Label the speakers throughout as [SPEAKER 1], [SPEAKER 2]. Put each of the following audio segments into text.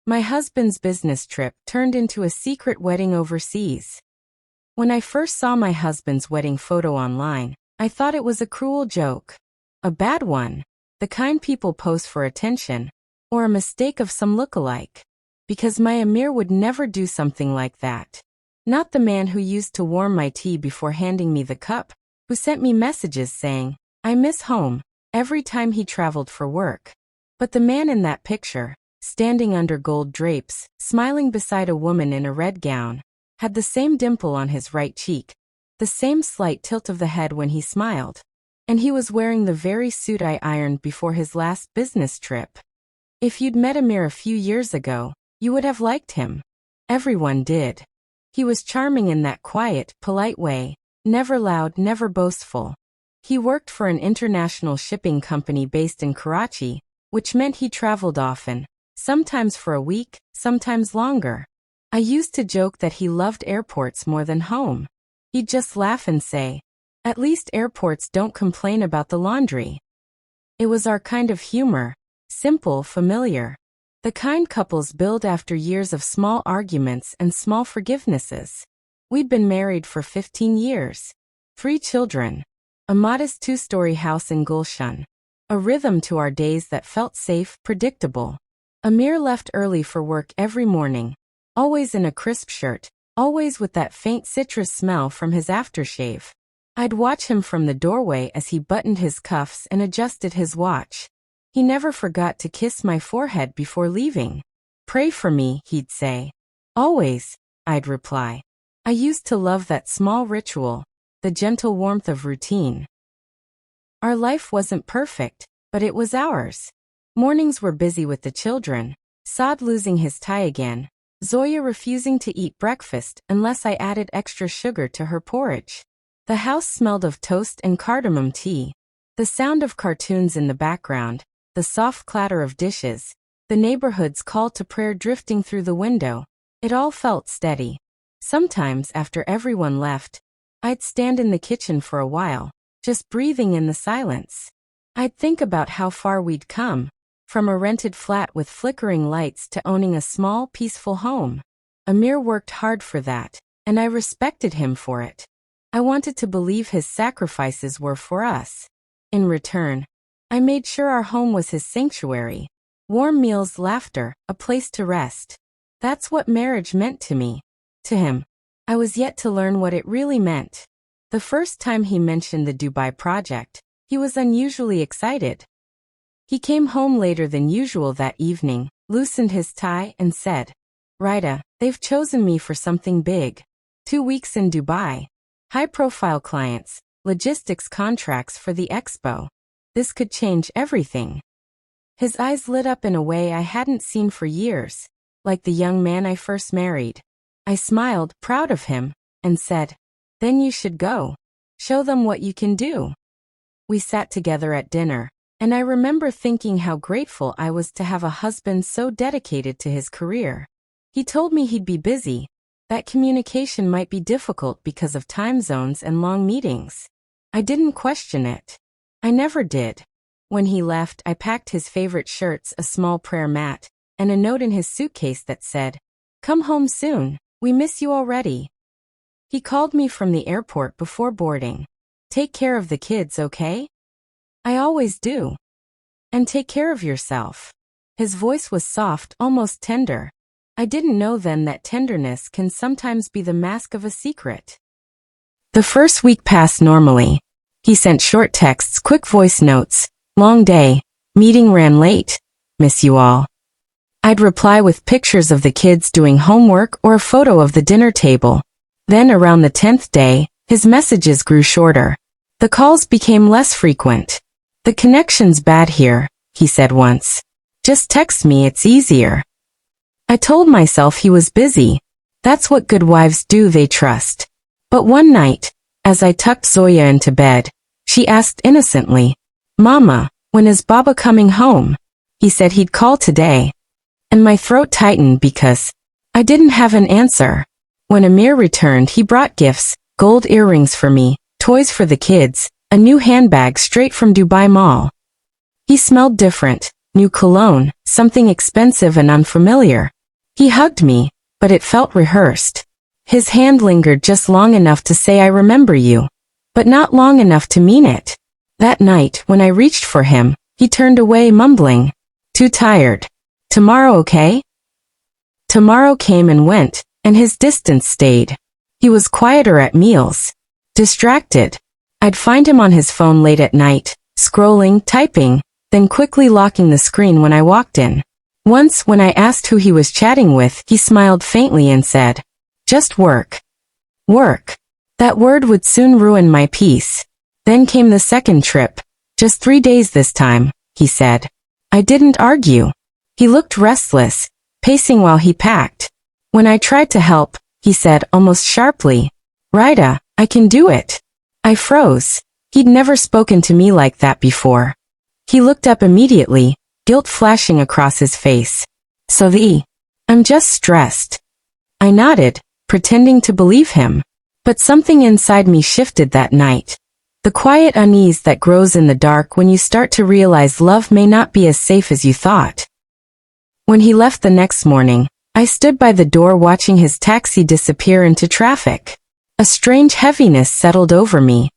[SPEAKER 1] My husband's business trip turned into a secret wedding overseas. When I first saw my husband's wedding photo online, I thought it was a cruel joke. A bad one. The kind people post for attention. Or a mistake of some look-alike. Because my Amir would never do something like that. Not the man who used to warm my tea before handing me the cup, who sent me messages saying, "I miss home," every time he traveled for work. But the man in that picture, standing under gold drapes, smiling beside a woman in a red gown, had the same dimple on his right cheek, the same slight tilt of the head when he smiled, and he was wearing the very suit I ironed before his last business trip. If you'd met Amir a few years ago, you would have liked him. Everyone did. He was charming in that quiet, polite way, never loud, never boastful. He worked for an international shipping company based in Karachi, which meant he traveled often, sometimes for a week, sometimes longer. I used to joke that he loved airports more than home. He'd just laugh and say, "At least airports don't complain about the laundry." It was our kind of humor, simple, familiar. The kind couples build after years of small arguments and small forgivenesses. We'd been married for 15 years. 3 children. A modest 2-story house in Gulshan. A rhythm to our days that felt safe, predictable. Amir left early for work every morning, always in a crisp shirt, always with that faint citrus smell from his aftershave. I'd watch him from the doorway as he buttoned his cuffs and adjusted his watch. He never forgot to kiss my forehead before leaving. "Pray for me," he'd say. "Always," I'd reply. I used to love that small ritual, the gentle warmth of routine. Our life wasn't perfect, but it was ours. Mornings were busy with the children, Saad losing his tie again, Zoya refusing to eat breakfast unless I added extra sugar to her porridge. The house smelled of toast and cardamom tea. The sound of cartoons in the background, the soft clatter of dishes, the neighborhood's call to prayer drifting through the window. It all felt steady. Sometimes, after everyone left, I'd stand in the kitchen for a while, just breathing in the silence. I'd think about how far we'd come, from a rented flat with flickering lights to owning a small, peaceful home. Amir worked hard for that, and I respected him for it. I wanted to believe his sacrifices were for us. In return, I made sure our home was his sanctuary. Warm meals, laughter, a place to rest. That's what marriage meant to me. To him, I was yet to learn what it really meant. The first time he mentioned the Dubai project, he was unusually excited. He came home later than usual that evening, loosened his tie, and said, "Rita, they've chosen me for something big. 2 weeks in Dubai. High-profile clients, logistics contracts for the expo. This could change everything." His eyes lit up in a way I hadn't seen for years, like the young man I first married. I smiled, proud of him, and said, "Then you should go. Show them what you can do." We sat together at dinner, and I remember thinking how grateful I was to have a husband so dedicated to his career. He told me he'd be busy, that communication might be difficult because of time zones and long meetings. I didn't question it. I never did. When he left, I packed his favorite shirts, a small prayer mat, and a note in his suitcase that said, "Come home soon, we miss you already." He called me from the airport before boarding. "Take care of the kids, okay?" "I always do." "And take care of yourself." His voice was soft, almost tender. I didn't know then that tenderness can sometimes be the mask of a secret. The first week passed normally. He sent short texts, quick voice notes, "Long day, meeting ran late, miss you all." I'd reply with pictures of the kids doing homework or a photo of the dinner table. Then around the 10th day, his messages grew shorter. The calls became less frequent. "The connection's bad here," he said once. "Just text me, it's easier." I told myself he was busy. That's what good wives do, they trust. But one night, as I tucked Zoya into bed, she asked innocently, "Mama, when is Baba coming home?" He said he'd call today. And my throat tightened because I didn't have an answer. When Amir returned, he brought gifts, gold earrings for me, toys for the kids, a new handbag straight from Dubai Mall. He smelled different, new cologne, something expensive and unfamiliar. He hugged me, but it felt rehearsed. His hand lingered just long enough to say I remember you, but not long enough to mean it. That night, when I reached for him, he turned away mumbling, "Too tired. Tomorrow, okay?" Tomorrow came and went, and his distance stayed. He was quieter at meals. Distracted. I'd find him on his phone late at night, scrolling, typing, then quickly locking the screen when I walked in. Once, when I asked who he was chatting with, he smiled faintly and said, "Just work." Work. That word would soon ruin my peace. Then came the second trip. "Just 3 days this time," he said. I didn't argue. He looked restless, pacing while he packed. When I tried to help, he said almost sharply, "Rita, I can do it." I froze. He'd never spoken to me like that before. He looked up immediately, guilt flashing across his face. I'm just stressed." I nodded, pretending to believe him. But something inside me shifted that night. The quiet unease that grows in the dark when you start to realize love may not be as safe as you thought. When he left the next morning, I stood by the door watching his taxi disappear into traffic. A strange heaviness settled over me.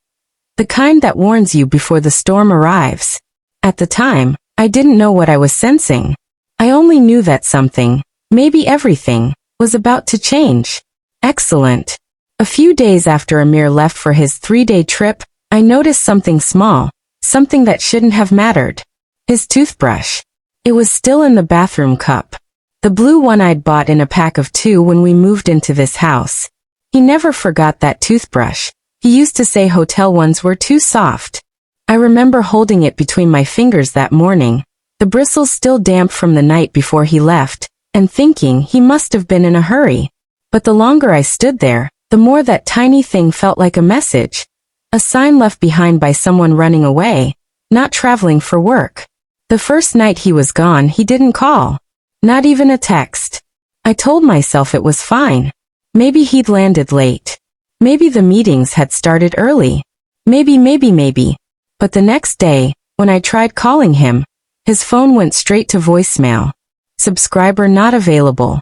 [SPEAKER 1] The kind that warns you before the storm arrives. At the time, I didn't know what I was sensing. I only knew that something, maybe everything, was about to change. Excellent. A few days after Amir left for his 3-day trip, I noticed something small, something that shouldn't have mattered. His toothbrush. It was still in the bathroom cup. The blue one I'd bought in a pack of 2 when we moved into this house. He never forgot that toothbrush. He used to say hotel ones were too soft. I remember holding it between my fingers that morning, the bristles still damp from the night before he left, and thinking he must have been in a hurry. But the longer I stood there, the more that tiny thing felt like a message. A sign left behind by someone running away, not traveling for work. The first night he was gone, he didn't call. Not even a text. I told myself it was fine. Maybe he'd landed late. Maybe the meetings had started early. Maybe. But the next day, when I tried calling him, his phone went straight to voicemail. Subscriber not available.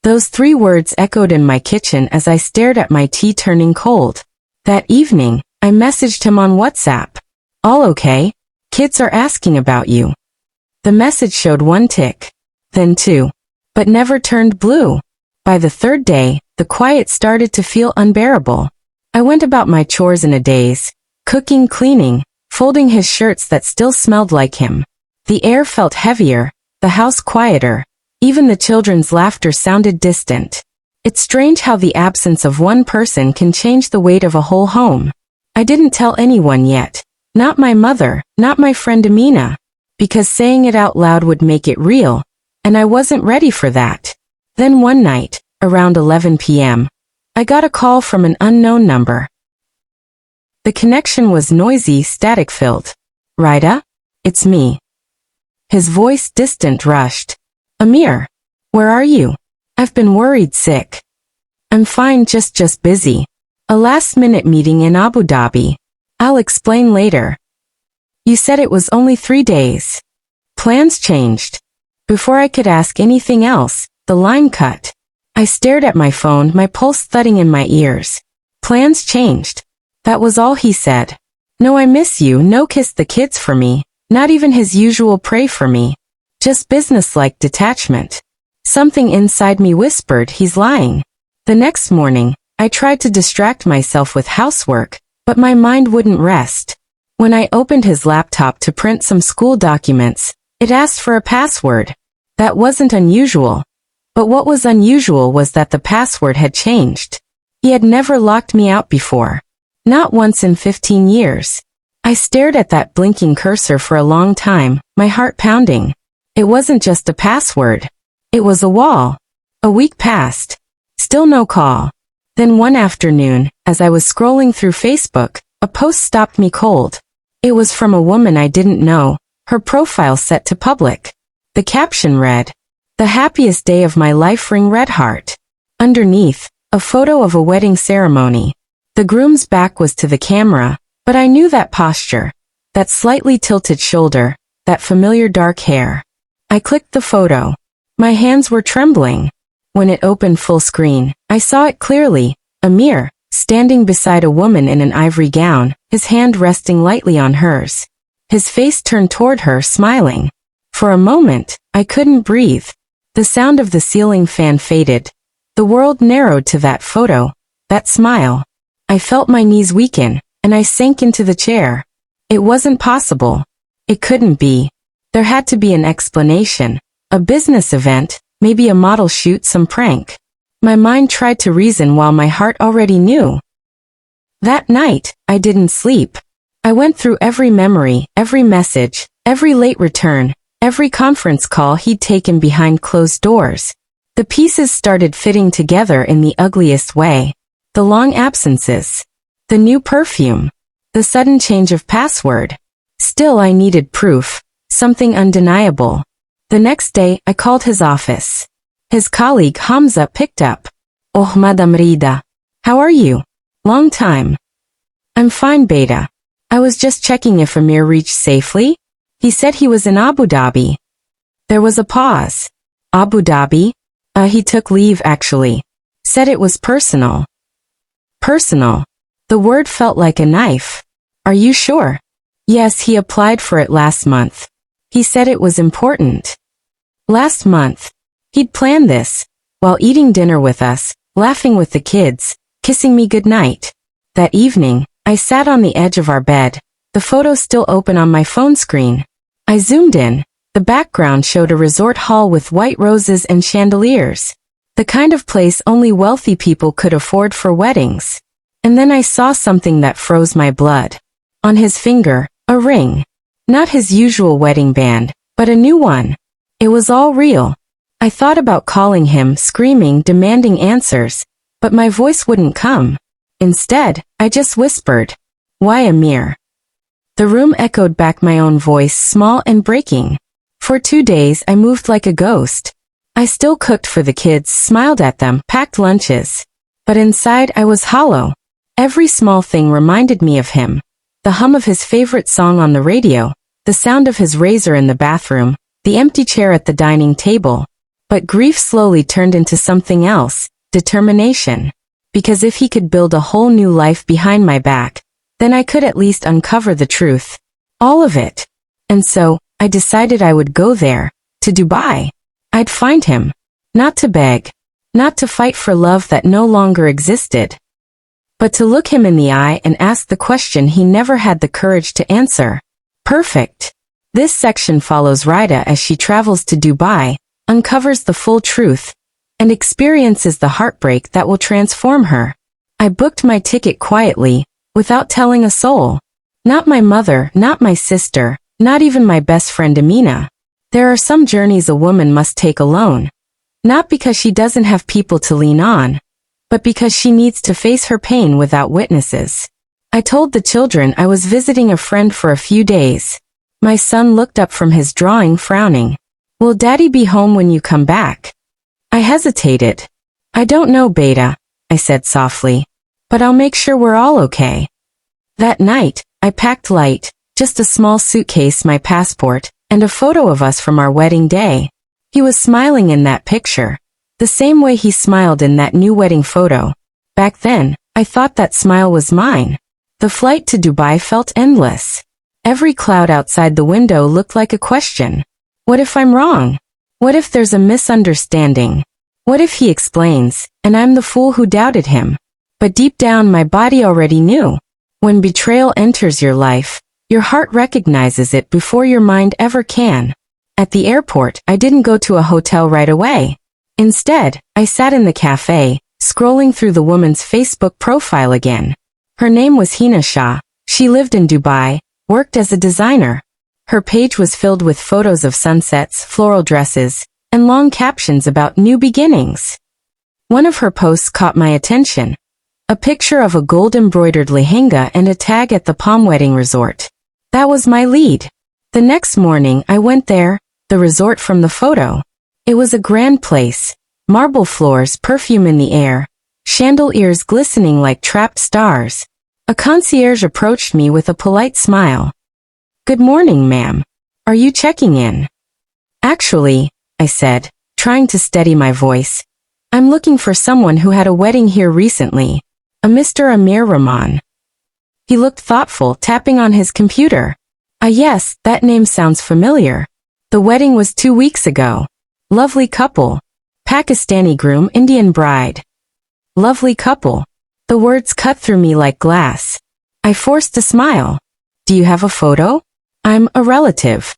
[SPEAKER 1] Those 3 words echoed in my kitchen as I stared at my tea turning cold. That evening, I messaged him on WhatsApp. "All okay? Kids are asking about you." The message showed 1 tick, then 2, but never turned blue. By the 3rd day, the quiet started to feel unbearable. I went about my chores in a daze, cooking, cleaning, folding his shirts that still smelled like him. The air felt heavier, the house quieter, even the children's laughter sounded distant. It's strange how the absence of one person can change the weight of a whole home. I didn't tell anyone yet. Not my mother, not my friend Amina. Because saying it out loud would make it real, and I wasn't ready for that. Then one night, around 11 p.m., I got a call from an unknown number. The connection was noisy, static-filled. "Rita? It's me." His voice distant, rushed. "Amir, where are you? I've been worried sick." "I'm fine, just busy. A last-minute meeting in Abu Dhabi. I'll explain later." "You said it was only 3 days." Plans changed. Before I could ask anything else, the line cut. I stared at my phone, my pulse thudding in my ears. Plans changed. That was all he said. No "I miss you," no "kiss the kids for me," not even his usual "pray for me." Just businesslike detachment. Something inside me whispered he's lying. The next morning, I tried to distract myself with housework, but my mind wouldn't rest. When I opened his laptop to print some school documents, it asked for a password. That wasn't unusual. But what was unusual was that the password had changed. He had never locked me out before. Not once in 15 years. I stared at that blinking cursor for a long time, my heart pounding. It wasn't just a password. It was a wall. A week passed. Still no call. Then one afternoon, as I was scrolling through Facebook, a post stopped me cold. It was from a woman I didn't know, her profile set to public. The caption read, "The happiest day of my life, ring red heart." Underneath, a photo of a wedding ceremony. The groom's back was to the camera, but I knew that posture, that slightly tilted shoulder, that familiar dark hair. I clicked the photo. My hands were trembling. When it opened full screen, I saw it clearly. Amir, standing beside a woman in an ivory gown, his hand resting lightly on hers. His face turned toward her, smiling. For a moment, I couldn't breathe. The sound of the ceiling fan faded. The world narrowed to that photo, that smile. I felt my knees weaken, and I sank into the chair. It wasn't possible. It couldn't be. There had to be an explanation. A business event, maybe a model shoot, some prank. My mind tried to reason while my heart already knew. That night, I didn't sleep. I went through every memory, every message, every late return, every conference call he'd taken behind closed doors. The pieces started fitting together in the ugliest way. The long absences. The new perfume. The sudden change of password. Still, I needed proof. Something undeniable. The next day, I called his office. His colleague Hamza picked up. Oh, Madam Rida. How are you? Long time. I'm fine, Beta. I was just checking if Amir reached safely. He said he was in Abu Dhabi. There was a pause. Abu Dhabi? He took leave actually. Said it was personal. Personal. The word felt like a knife. Are you sure? Yes, he applied for it last month. He said it was important. Last month. He'd planned this, while eating dinner with us, laughing with the kids, kissing me goodnight. That evening, I sat on the edge of our bed, the photo still open on my phone screen. I zoomed in. The background showed a resort hall with white roses and chandeliers. The kind of place only wealthy people could afford for weddings. And then I saw something that froze my blood. On his finger, a ring. Not his usual wedding band, but a new one. It was all real. I thought about calling him, screaming, demanding answers, but my voice wouldn't come. Instead, I just whispered, "Why, Amir?" The room echoed back my own voice, small and breaking. For 2 days, I moved like a ghost. I still cooked for the kids, smiled at them, packed lunches. But inside, I was hollow. Every small thing reminded me of him. The hum of his favorite song on the radio, the sound of his razor in the bathroom, the empty chair at the dining table. But grief slowly turned into something else, determination. Because if he could build a whole new life behind my back, then I could at least uncover the truth. All of it. And so, I decided I would go there, to Dubai. I'd find him. Not to beg. Not to fight for love that no longer existed. But to look him in the eye and ask the question he never had the courage to answer. Perfect. This section follows Rida as she travels to Dubai, uncovers the full truth, and experiences the heartbreak that will transform her. I booked my ticket quietly, without telling a soul. Not my mother, not my sister, not even my best friend Amina. There are some journeys a woman must take alone. Not because she doesn't have people to lean on, but because she needs to face her pain without witnesses. I told the children I was visiting a friend for a few days. My son looked up from his drawing, frowning. Will Daddy be home when you come back? I hesitated. I don't know, Beta, I said softly. But I'll make sure we're all okay. That night, I packed light, just a small suitcase, my passport, and a photo of us from our wedding day. He was smiling in that picture, the same way he smiled in that new wedding photo. Back then, I thought that smile was mine. The flight to Dubai felt endless. Every cloud outside the window looked like a question. What if I'm wrong? What if there's a misunderstanding? What if he explains, and I'm the fool who doubted him? But deep down my body already knew. When betrayal enters your life, your heart recognizes it before your mind ever can. At the airport, I didn't go to a hotel right away. Instead, I sat in the cafe, scrolling through the woman's Facebook profile again. Her name was Hina Shah. She lived in Dubai, worked as a designer. Her page was filled with photos of sunsets, floral dresses, and long captions about new beginnings. One of her posts caught my attention. A picture of a gold-embroidered lehenga and a tag at the Palm Wedding Resort. That was my lead. The next morning I went there, the resort from the photo. It was a grand place. Marble floors, perfume in the air, chandeliers glistening like trapped stars. A concierge approached me with a polite smile. "Good morning, ma'am. Are you checking in?" "Actually," I said, trying to steady my voice. I'm looking for someone who had a wedding here recently. A Mr. Amir Rahman. He looked thoughtful, tapping on his computer. Ah yes, that name sounds familiar. The wedding was 2 weeks ago. Lovely couple. Pakistani groom, Indian bride. Lovely couple. The words cut through me like glass. I forced a smile. Do you have a photo? I'm a relative.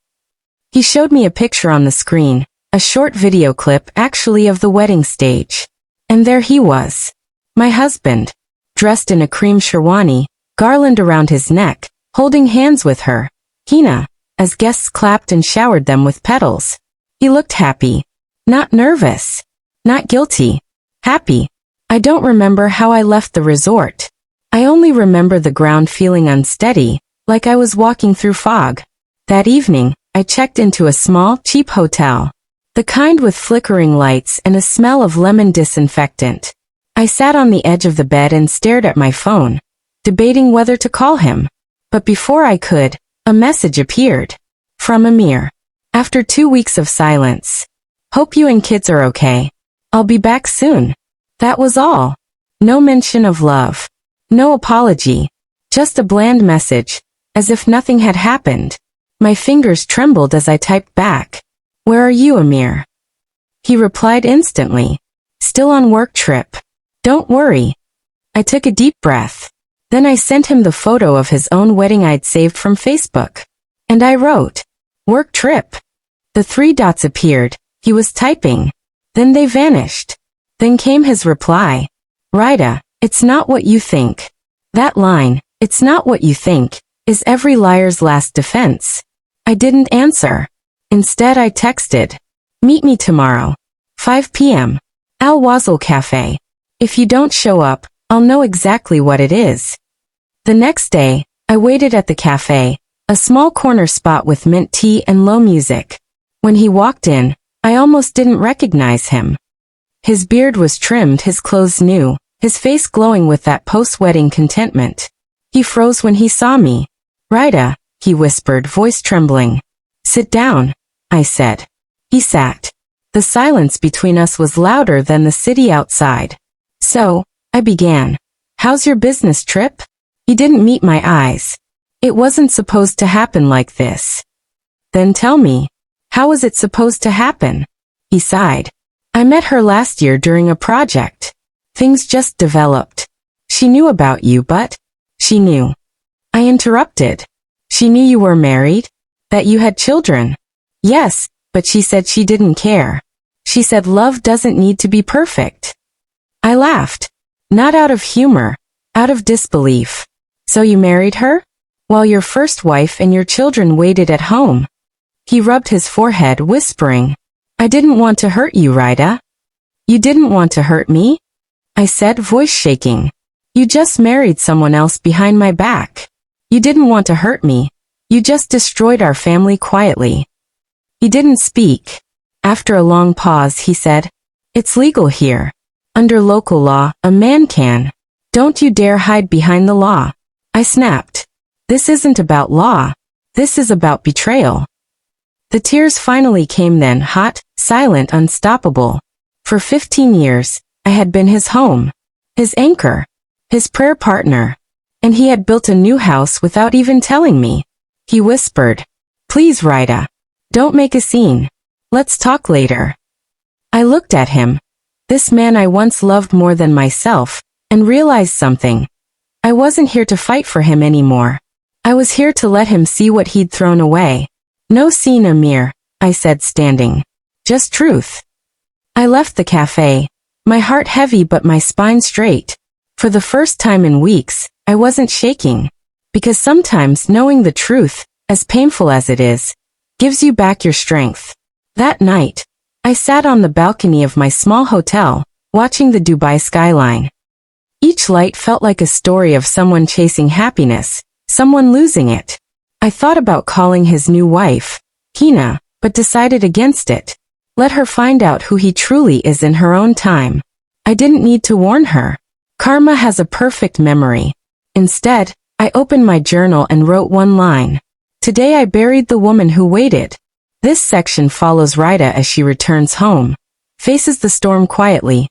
[SPEAKER 1] He showed me a picture on the screen, a short video clip actually of the wedding stage. And there he was. My husband. Dressed in a cream sherwani, garland around his neck, holding hands with her, Hina, as guests clapped and showered them with petals. He looked happy. Not nervous. Not guilty. Happy. I don't remember how I left the resort. I only remember the ground feeling unsteady, like I was walking through fog. That evening, I checked into a small, cheap hotel. The kind with flickering lights and a smell of lemon disinfectant. I sat on the edge of the bed and stared at my phone, debating whether to call him. But before I could, a message appeared. From Amir. After 2 weeks of silence. Hope you and kids are okay. I'll be back soon. That was all. No mention of love. No apology. Just a bland message, as if nothing had happened. My fingers trembled as I typed back. Where are you, Amir? He replied instantly. Still on work trip. Don't worry. I took a deep breath. Then I sent him the photo of his own wedding I'd saved from Facebook. And I wrote, work trip. The 3 dots appeared. He was typing. Then they vanished. Then came his reply. Raida, it's not what you think. That line, it's not what you think, is every liar's last defense. I didn't answer. Instead I texted. Meet me tomorrow. 5 p.m. Al Wazl Cafe. If you don't show up, I'll know exactly what it is. The next day, I waited at the cafe, a small corner spot with mint tea and low music. When he walked in, I almost didn't recognize him. His beard was trimmed, his clothes new, his face glowing with that post-wedding contentment. He froze when he saw me. Raida, he whispered, voice trembling. Sit down, I said. He sat. The silence between us was louder than the city outside. So, I began. How's your business trip? He didn't meet my eyes. It wasn't supposed to happen like this. Then tell me, how was it supposed to happen? He sighed. I met her last year during a project. Things just developed. She knew about you, but she knew. I interrupted. She knew you were married? That you had children? Yes, but she said she didn't care. She said love doesn't need to be perfect. I laughed. Not out of humor, out of disbelief. So you married her? While your first wife and your children waited at home. He rubbed his forehead, whispering, I didn't want to hurt you, Raida. You didn't want to hurt me? I said, voice shaking. You just married someone else behind my back. You didn't want to hurt me. You just destroyed our family quietly. He didn't speak. After a long pause, he said, it's legal here. Under local law, a man can. Don't you dare hide behind the law. I snapped. This isn't about law. This is about betrayal. The tears finally came then, hot, silent, unstoppable. For 15 years, I had been his home, his anchor, his prayer partner. And he had built a new house without even telling me. He whispered, please, Raida, don't make a scene. Let's talk later. I looked at him. This man I once loved more than myself, and realized something. I wasn't here to fight for him anymore. I was here to let him see what he'd thrown away. No scene, Amir, I said, standing. Just truth. I left the cafe, my heart heavy but my spine straight. For the first time in weeks, I wasn't shaking. Because sometimes knowing the truth, as painful as it is, gives you back your strength. That night, I sat on the balcony of my small hotel, watching the Dubai skyline. Each light felt like a story of someone chasing happiness, someone losing it. I thought about calling his new wife, Hina, but decided against it. Let her find out who he truly is in her own time. I didn't need to warn her. Karma has a perfect memory. Instead, I opened my journal and wrote one line. Today I buried the woman who waited. This section follows Raida as she returns home, faces the storm quietly,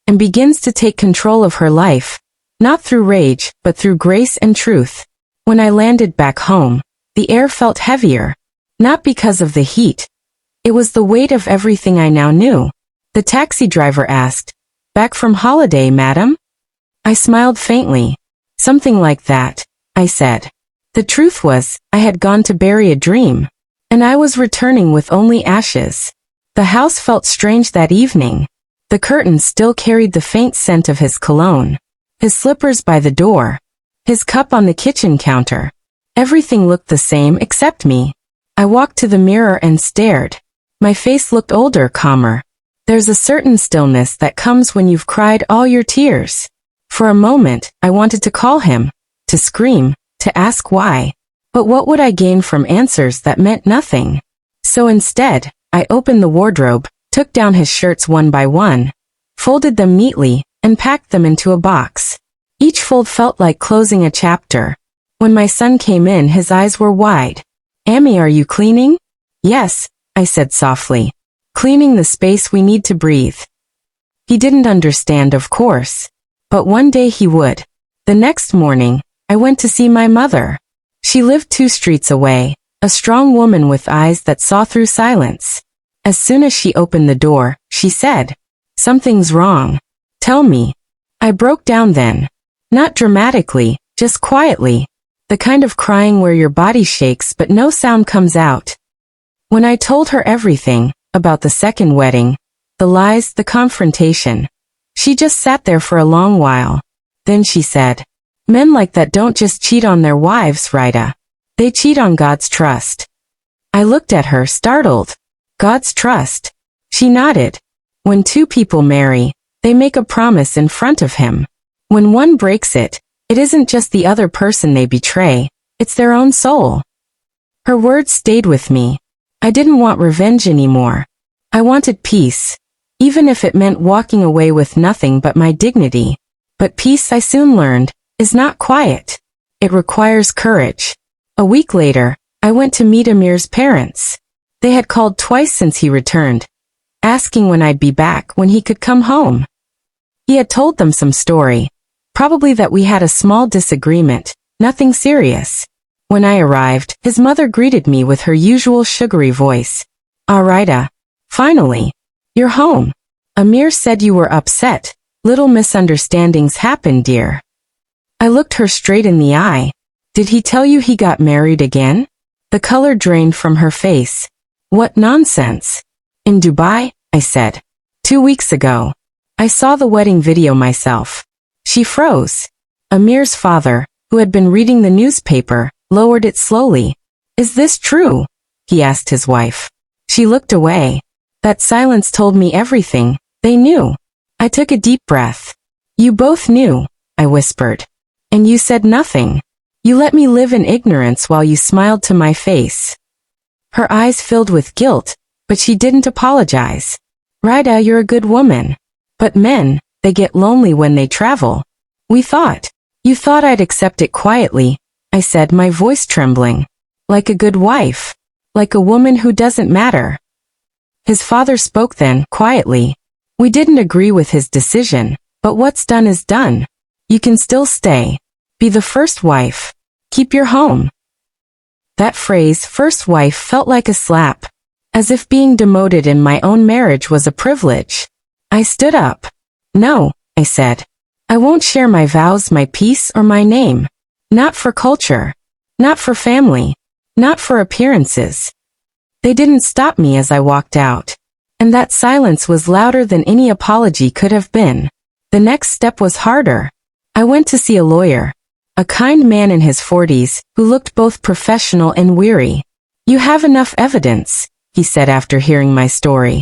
[SPEAKER 1] and begins to take control of her life, not through rage, but through grace and truth. When I landed back home, the air felt heavier, not because of the heat. It was the weight of everything I now knew. The taxi driver asked, "Back from holiday, madam?" I smiled faintly. "Something like that," I said. The truth was, I had gone to bury a dream, and I was returning with only ashes. The house felt strange that evening. The curtains still carried the faint scent of his cologne, his slippers by the door, his cup on the kitchen counter. Everything looked the same except me. I walked to the mirror and stared. My face looked older, calmer. There's a certain stillness that comes when you've cried all your tears. For a moment, I wanted to call him, to scream, to ask why. But what would I gain from answers that meant nothing? So instead, I opened the wardrobe, took down his shirts one by one, folded them neatly, and packed them into a box. Each fold felt like closing a chapter. When my son came in, his eyes were wide. "Amy, are you cleaning?" "Yes," I said softly. "Cleaning the space we need to breathe." He didn't understand, of course. But one day he would. The next morning, I went to see my mother. She lived 2 streets away, a strong woman with eyes that saw through silence. As soon as she opened the door, she said, "Something's wrong. Tell me." I broke down then. Not dramatically, just quietly. The kind of crying where your body shakes but no sound comes out. When I told her everything, about the second wedding, the lies, the confrontation, she just sat there for a long while. Then she said, "Men like that don't just cheat on their wives, Rita. They cheat on God's trust." I looked at her, startled. God's trust? She nodded. When 2 people marry, they make a promise in front of him. When one breaks it, it isn't just the other person they betray, it's their own soul. Her words stayed with me. I didn't want revenge anymore. I wanted peace, even if it meant walking away with nothing but my dignity. But peace, I soon learned, is not quiet. It requires courage. A week later, I went to meet Amir's parents. They had called twice since he returned, asking when I'd be back, when he could come home. He had told them some story, probably that we had a small disagreement, nothing serious. When I arrived, his mother greeted me with her usual sugary voice. "All right, finally. You're home. Amir said you were upset. Little misunderstandings happen, dear." I looked her straight in the eye. "Did he tell you he got married again?" The color drained from her face. "What nonsense." "In Dubai," I said. 2 weeks ago. I saw the wedding video myself." She froze. Amir's father, who had been reading the newspaper, lowered it slowly. "Is this true?" he asked his wife. She looked away. That silence told me everything. They knew. I took a deep breath. "You both knew," I whispered. "And you said nothing. You let me live in ignorance while you smiled to my face." Her eyes filled with guilt, but she didn't apologize. "Rita, you're a good woman. But men, they get lonely when they travel. We thought. You thought I'd accept it quietly," I said, my voice trembling. "Like a good wife. Like a woman who doesn't matter." His father spoke then, quietly. "We didn't agree with his decision, but what's done is done. You can still stay. Be the first wife. Keep your home." That phrase, first wife, felt like a slap. As if being demoted in my own marriage was a privilege. I stood up. "No," I said. "I won't share my vows, my peace, or my name. Not for culture. Not for family. Not for appearances." They didn't stop me as I walked out. And that silence was louder than any apology could have been. The next step was harder. I went to see a lawyer. A kind man in his 40s, who looked both professional and weary. "You have enough evidence," he said after hearing my story.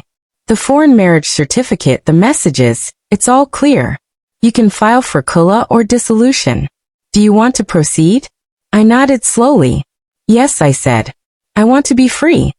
[SPEAKER 1] "The foreign marriage certificate, the messages, it's all clear. You can file for khula or dissolution. Do you want to proceed?" I nodded slowly. "Yes," I said. "I want to be free."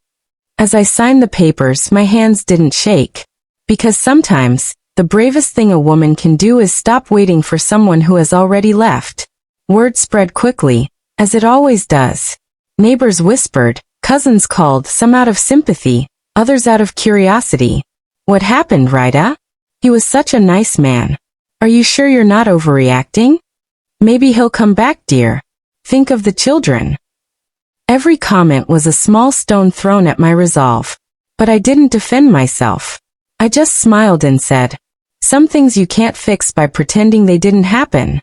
[SPEAKER 1] As I signed the papers, my hands didn't shake. Because sometimes, the bravest thing a woman can do is stop waiting for someone who has already left. Word spread quickly, as it always does. Neighbors whispered, cousins called, some out of sympathy, others out of curiosity. What happened, Rita? He was such a nice man. Are you sure you're not overreacting? Maybe he'll come back, dear. Think of the children. Every comment was a small stone thrown at my resolve. But I didn't defend myself. I just smiled and said, some things you can't fix by pretending they didn't happen.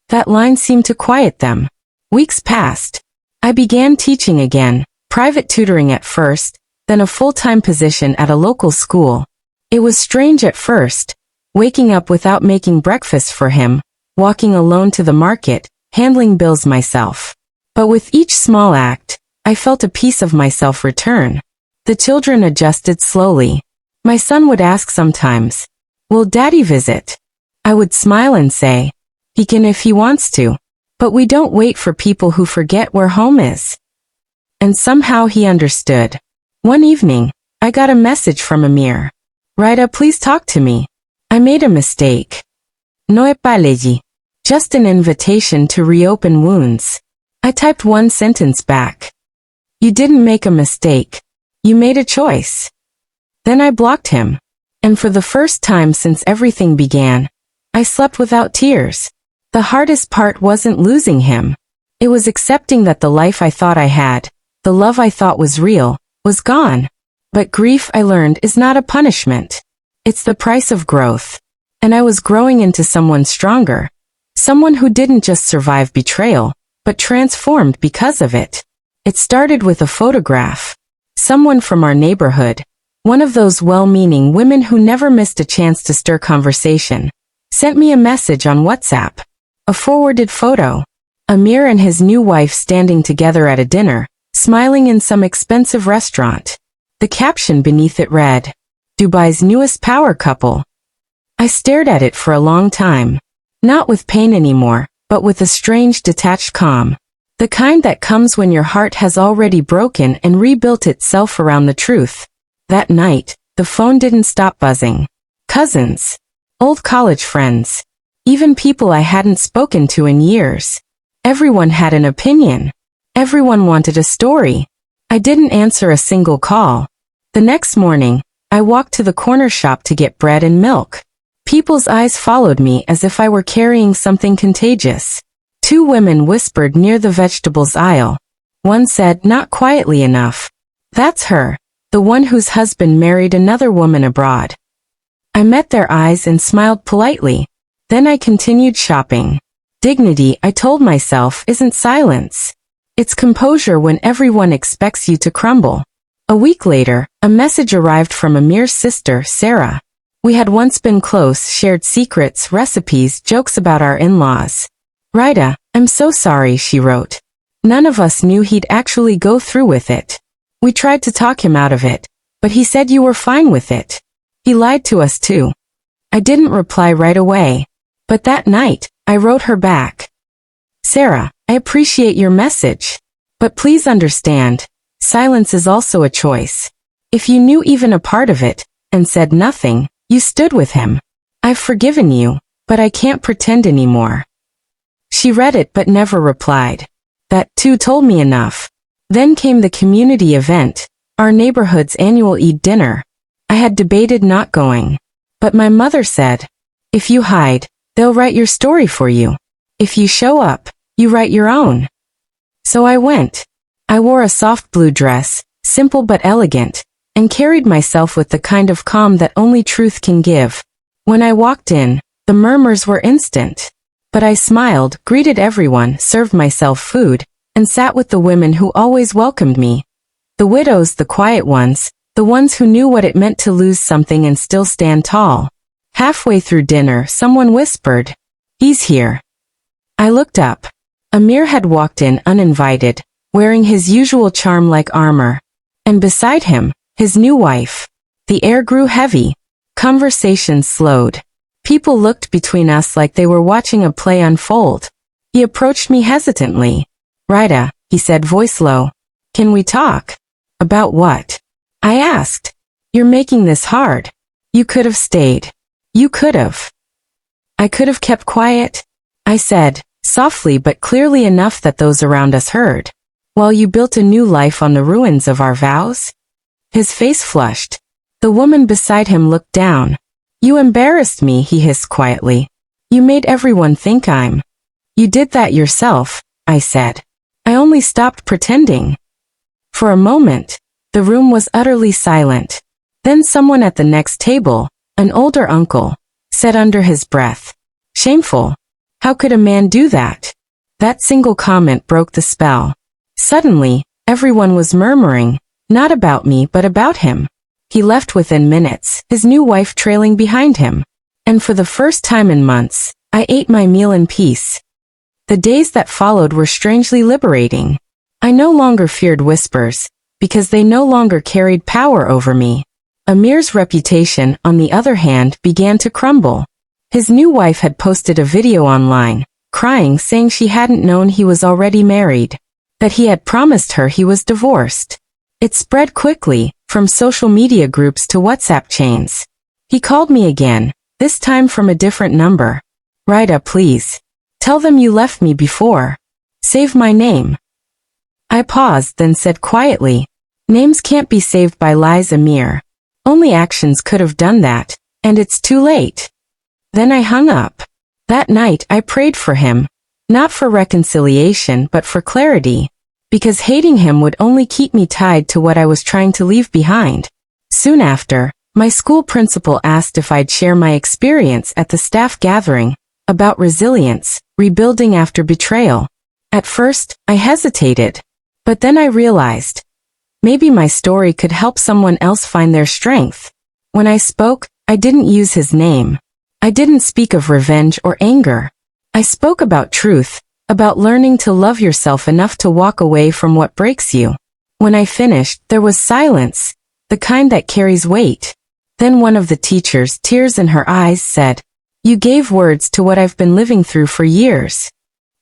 [SPEAKER 1] That line seemed to quiet them. Weeks passed. I began teaching again, private tutoring at first, then a full-time position at a local school. It was strange at first, waking up without making breakfast for him, walking alone to the market, handling bills myself. But with each small act, I felt a piece of myself return. The children adjusted slowly. My son would ask sometimes, will Daddy visit? I would smile and say, he can if he wants to, but we don't wait for people who forget where home is. And somehow he understood. One evening, I got a message from Amir. Rita, please talk to me. I made a mistake. No apology. Just an invitation to reopen wounds. I typed one sentence back. You didn't make a mistake. You made a choice. Then I blocked him. And for the first time since everything began, I slept without tears. The hardest part wasn't losing him. It was accepting that the life I thought I had, the love I thought was real, was gone. But grief, I learned, is not a punishment. It's the price of growth. And I was growing into someone stronger. Someone who didn't just survive betrayal, but transformed because of it. It started with a photograph. Someone from our neighborhood, one of those well-meaning women who never missed a chance to stir conversation, sent me a message on WhatsApp. A forwarded photo. Amir and his new wife standing together at a dinner, smiling in some expensive restaurant. The caption beneath it read, Dubai's newest power couple. I stared at it for a long time. Not with pain anymore, but with a strange detached calm. The kind that comes when your heart has already broken and rebuilt itself around the truth. That night, the phone didn't stop buzzing. Cousins. Old college friends. Even people I hadn't spoken to in years. Everyone had an opinion. Everyone wanted a story. I didn't answer a single call. The next morning, I walked to the corner shop to get bread and milk. People's eyes followed me as if I were carrying something contagious. Two women whispered near the vegetables aisle. One said, not quietly enough. That's her, the one whose husband married another woman abroad. I met their eyes and smiled politely. Then I continued shopping. Dignity, I told myself, isn't silence. It's composure when everyone expects you to crumble. A week later, a message arrived from Amir's sister, Sarah. We had once been close, shared secrets, recipes, jokes about our in-laws. Rita, I'm so sorry, she wrote. None of us knew he'd actually go through with it. We tried to talk him out of it, but he said you were fine with it. He lied to us too. I didn't reply right away. But that night, I wrote her back. Sarah, I appreciate your message. But please understand, silence is also a choice. If you knew even a part of it, and said nothing, you stood with him. I've forgiven you, but I can't pretend anymore. She read it but never replied. That, too, told me enough. Then came the community event, our neighborhood's annual Eid dinner. I had debated not going. But my mother said, if you hide, they'll write your story for you. If you show up, you write your own. So I went. I wore a soft blue dress, simple but elegant, and carried myself with the kind of calm that only truth can give. When I walked in, the murmurs were instant. But I smiled, greeted everyone, served myself food, and sat with the women who always welcomed me. The widows, the quiet ones, the ones who knew what it meant to lose something and still stand tall. Halfway through dinner, someone whispered, he's here. I looked up. Amir had walked in uninvited, wearing his usual charm-like armor. And beside him, his new wife. The air grew heavy. Conversation slowed. People looked between us like they were watching a play unfold. He approached me hesitantly. Rita, he said, voice low. Can we talk? About what? I asked. You're making this hard. You could have stayed. You could have. I could have kept quiet, I said, softly but clearly enough that those around us heard. While you built a new life on the ruins of our vows? His face flushed. The woman beside him looked down. "You embarrassed me," he hissed quietly. "You made everyone think I'm—" "You did that yourself," I said. "I only stopped pretending." For a moment, the room was utterly silent. Then someone at the next table, an older uncle, said under his breath, "Shameful. How could a man do that?" That single comment broke the spell. Suddenly, everyone was murmuring, not about me but about him. He left within minutes, his new wife trailing behind him. And for the first time in months, I ate my meal in peace. The days that followed were strangely liberating. I no longer feared whispers, because they no longer carried power over me. Amir's reputation, on the other hand, began to crumble. His new wife had posted a video online, crying, saying she hadn't known he was already married, that he had promised her he was divorced. It spread quickly, from social media groups to WhatsApp chains. He called me again, this time from a different number. "Rida, please. Tell them you left me before. Save my name." I paused, then said quietly, "Names can't be saved by lies, Amir. Only actions could have done that, and it's too late." Then I hung up. That night I prayed for him, not for reconciliation but for clarity, because hating him would only keep me tied to what I was trying to leave behind. Soon after, my school principal asked if I'd share my experience at the staff gathering, about resilience, rebuilding after betrayal. At first, I hesitated. But then I realized, maybe my story could help someone else find their strength. When I spoke, I didn't use his name. I didn't speak of revenge or anger. I spoke about truth, about learning to love yourself enough to walk away from what breaks you. When I finished, there was silence, the kind that carries weight. Then one of the teachers, tears in her eyes, said, "You gave words to what I've been living through for years."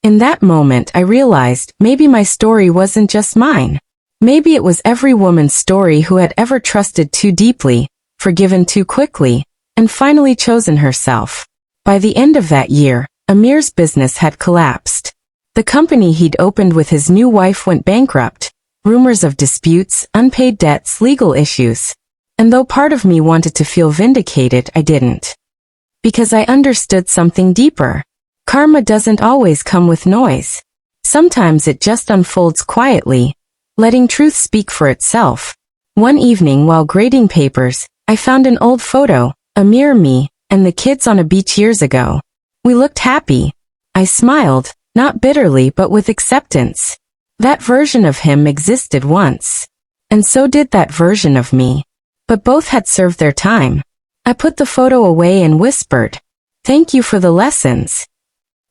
[SPEAKER 1] In that moment I realized maybe my story wasn't just mine. Maybe it was every woman's story who had ever trusted too deeply, forgiven too quickly, and finally chosen herself. By the end of that year, Amir's business had collapsed. The company he'd opened with his new wife went bankrupt, rumors of disputes, unpaid debts, legal issues. And though part of me wanted to feel vindicated, I didn't. Because I understood something deeper. Karma doesn't always come with noise. Sometimes it just unfolds quietly, letting truth speak for itself. One evening while grading papers, I found an old photo, Amir, me, and the kids on a beach years ago. We looked happy. I smiled, not bitterly but with acceptance. That version of him existed once. And so did that version of me. But both had served their time. I put the photo away and whispered, "Thank you for the lessons."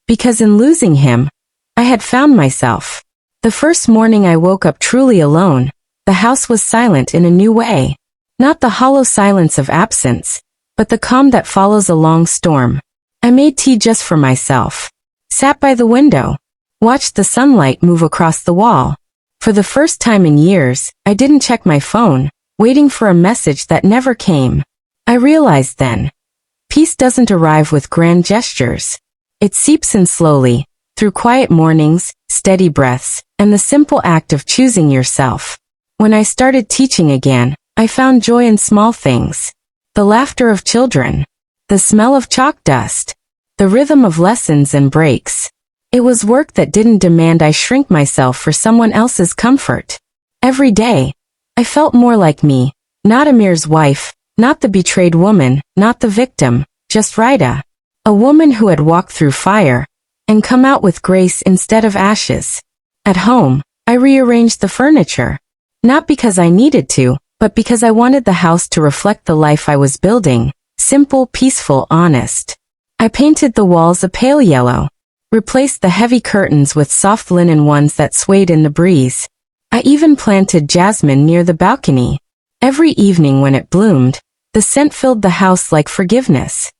[SPEAKER 1] Because in losing him, I had found myself. The first morning I woke up truly alone. The house was silent in a new way. Not the hollow silence of absence, but the calm that follows a long storm. I made tea just for myself. Sat by the window. Watched the sunlight move across the wall. For the first time in years, I didn't check my phone, waiting for a message that never came. I realized then, peace doesn't arrive with grand gestures. It seeps in slowly, through quiet mornings, steady breaths, and the simple act of choosing yourself. When I started teaching again, I found joy in small things. The laughter of children. The smell of chalk dust. The rhythm of lessons and breaks. It was work that didn't demand I shrink myself for someone else's comfort. Every day, I felt more like me, not Amir's wife, not the betrayed woman, not the victim, just Rida. A woman who had walked through fire, and come out with grace instead of ashes. At home, I rearranged the furniture. Not because I needed to, but because I wanted the house to reflect the life I was building. Simple, peaceful, honest. I painted the walls a pale yellow. Replaced the heavy curtains with soft linen ones that swayed in the breeze. I even planted jasmine near the balcony. Every evening when it bloomed, the scent filled the house like forgiveness.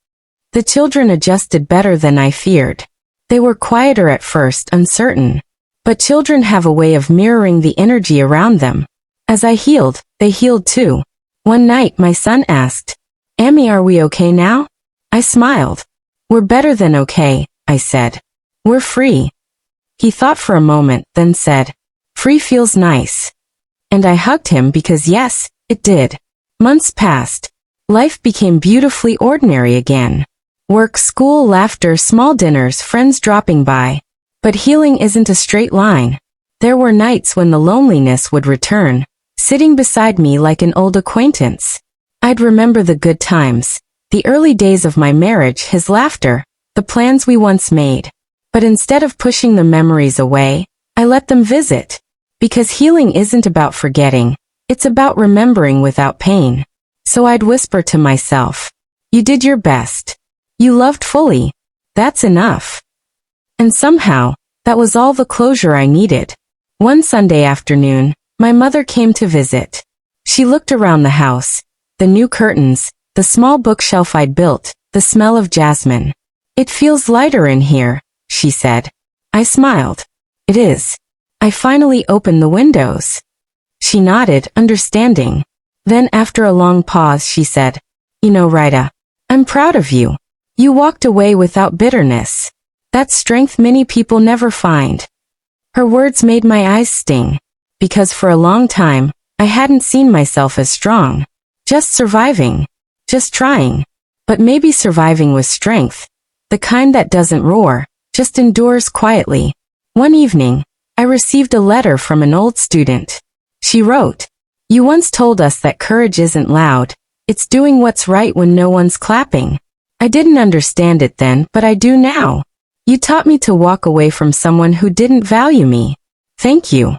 [SPEAKER 1] The children adjusted better than I feared. They were quieter at first, uncertain. But children have a way of mirroring the energy around them. As I healed, they healed too. One night my son asked, "Ammi, are we okay now?" I smiled. "We're better than okay," I said. "We're free." He thought for a moment, then said, "Free feels nice." And I hugged him because yes, it did. Months passed. Life became beautifully ordinary again. Work, school, laughter, small dinners, friends dropping by. But healing isn't a straight line. There were nights when the loneliness would return, sitting beside me like an old acquaintance. I'd remember the good times, the early days of my marriage, his laughter, the plans we once made. But instead of pushing the memories away, I let them visit. Because healing isn't about forgetting, it's about remembering without pain. So I'd whisper to myself, "You did your best. You loved fully. That's enough." And somehow, that was all the closure I needed. One Sunday afternoon, my mother came to visit. She looked around the house, the new curtains, the small bookshelf I'd built, the smell of jasmine. "It feels lighter in here," she said. I smiled. "It is." I finally opened the windows. She nodded, understanding. Then after a long pause she said, "You know, Rita, I'm proud of you. You walked away without bitterness. That's strength many people never find." Her words made my eyes sting, because for a long time, I hadn't seen myself as strong. Just surviving. Just trying. But maybe surviving with strength. The kind that doesn't roar, just endures quietly. One evening, I received a letter from an old student. She wrote, "You once told us that courage isn't loud. It's doing what's right when no one's clapping. I didn't understand it then, but I do now. You taught me to walk away from someone who didn't value me. Thank you."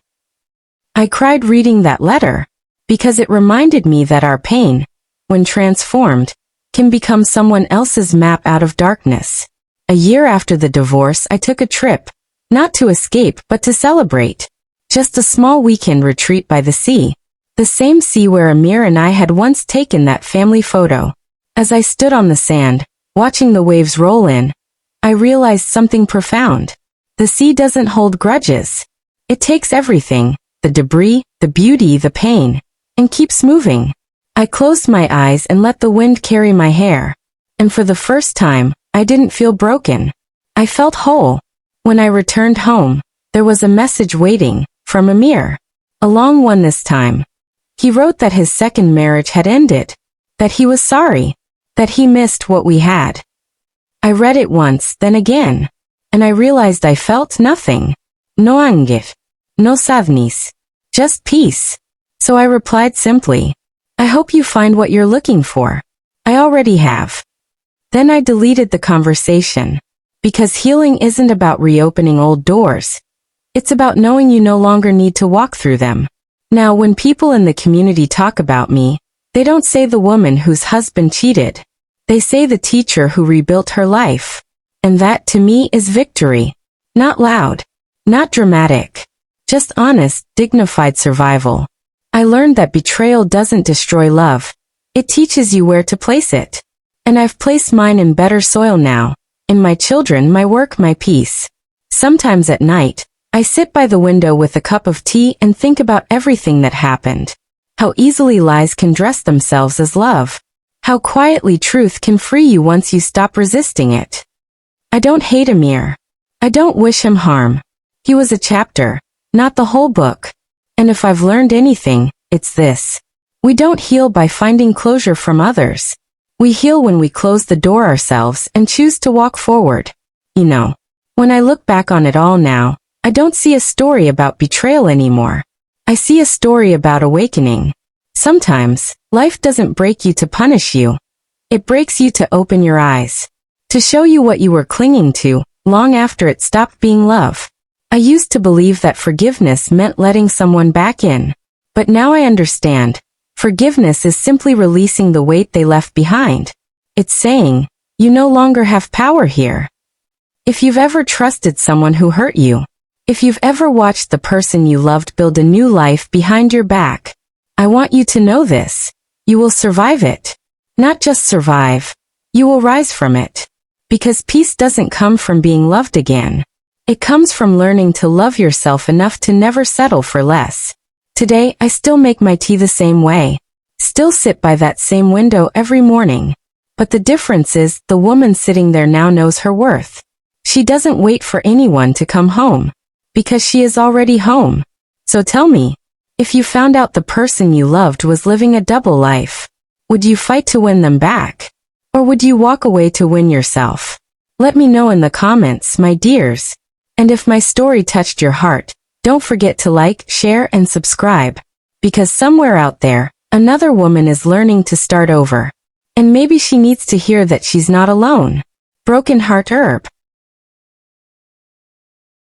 [SPEAKER 1] I cried reading that letter, because it reminded me that our pain, when transformed, can become someone else's map out of darkness. A year after the divorce, I took a trip, not to escape but to celebrate. Just a small weekend retreat by the sea, the same sea where Amir and I had once taken that family photo. As I stood on the sand, watching the waves roll in, I realized something profound. The sea doesn't hold grudges. It takes everything, the debris, the beauty, the pain, and keeps moving. I closed my eyes and let the wind carry my hair. And for the first time, I didn't feel broken. I felt whole. When I returned home, there was a message waiting, from Amir. A long one this time. He wrote that his second marriage had ended, that he was sorry, that he missed what we had. I read it once, then again, and I realized I felt nothing. No anger, no sadness, just peace. So I replied simply, "I hope you find what you're looking for." I already have. Then I deleted the conversation, because healing isn't about reopening old doors. It's about knowing you no longer need to walk through them. Now, when people in the community talk about me, they don't say the woman whose husband cheated. They say the teacher who rebuilt her life. And that, to me, is victory. Not loud. Not dramatic. Just honest, dignified survival. I learned that betrayal doesn't destroy love. It teaches you where to place it. And I've placed mine in better soil now. In my children, my work, my peace. Sometimes at night, I sit by the window with a cup of tea and think about everything that happened. How easily lies can dress themselves as love. How quietly truth can free you once you stop resisting it. I don't hate Amir. I don't wish him harm. He was a chapter, not the whole book. And if I've learned anything, it's this. We don't heal by finding closure from others. We heal when we close the door ourselves and choose to walk forward. You know, when I look back on it all now, I don't see a story about betrayal anymore. I see a story about awakening. Sometimes, life doesn't break you to punish you. It breaks you to open your eyes. To show you what you were clinging to, long after it stopped being love. I used to believe that forgiveness meant letting someone back in. But now I understand. Forgiveness is simply releasing the weight they left behind. It's saying, you no longer have power here. If you've ever trusted someone who hurt you, if you've ever watched the person you loved build a new life behind your back, I want you to know this. You will survive it. Not just survive. You will rise from it. Because peace doesn't come from being loved again. It comes from learning to love yourself enough to never settle for less. Today, I still make my tea the same way. Still sit by that same window every morning. But the difference is, the woman sitting there now knows her worth. She doesn't wait for anyone to come home. Because she is already home. So tell me, If you found out the person you loved was living a double life, would you fight to win them back? Or would you walk away to win yourself? Let me know in the comments, my dears. And if my story touched your heart, don't forget to like, share, and subscribe. Because somewhere out there, another woman is learning to start over. And maybe she needs to hear that she's not alone. Broken Heart Herb.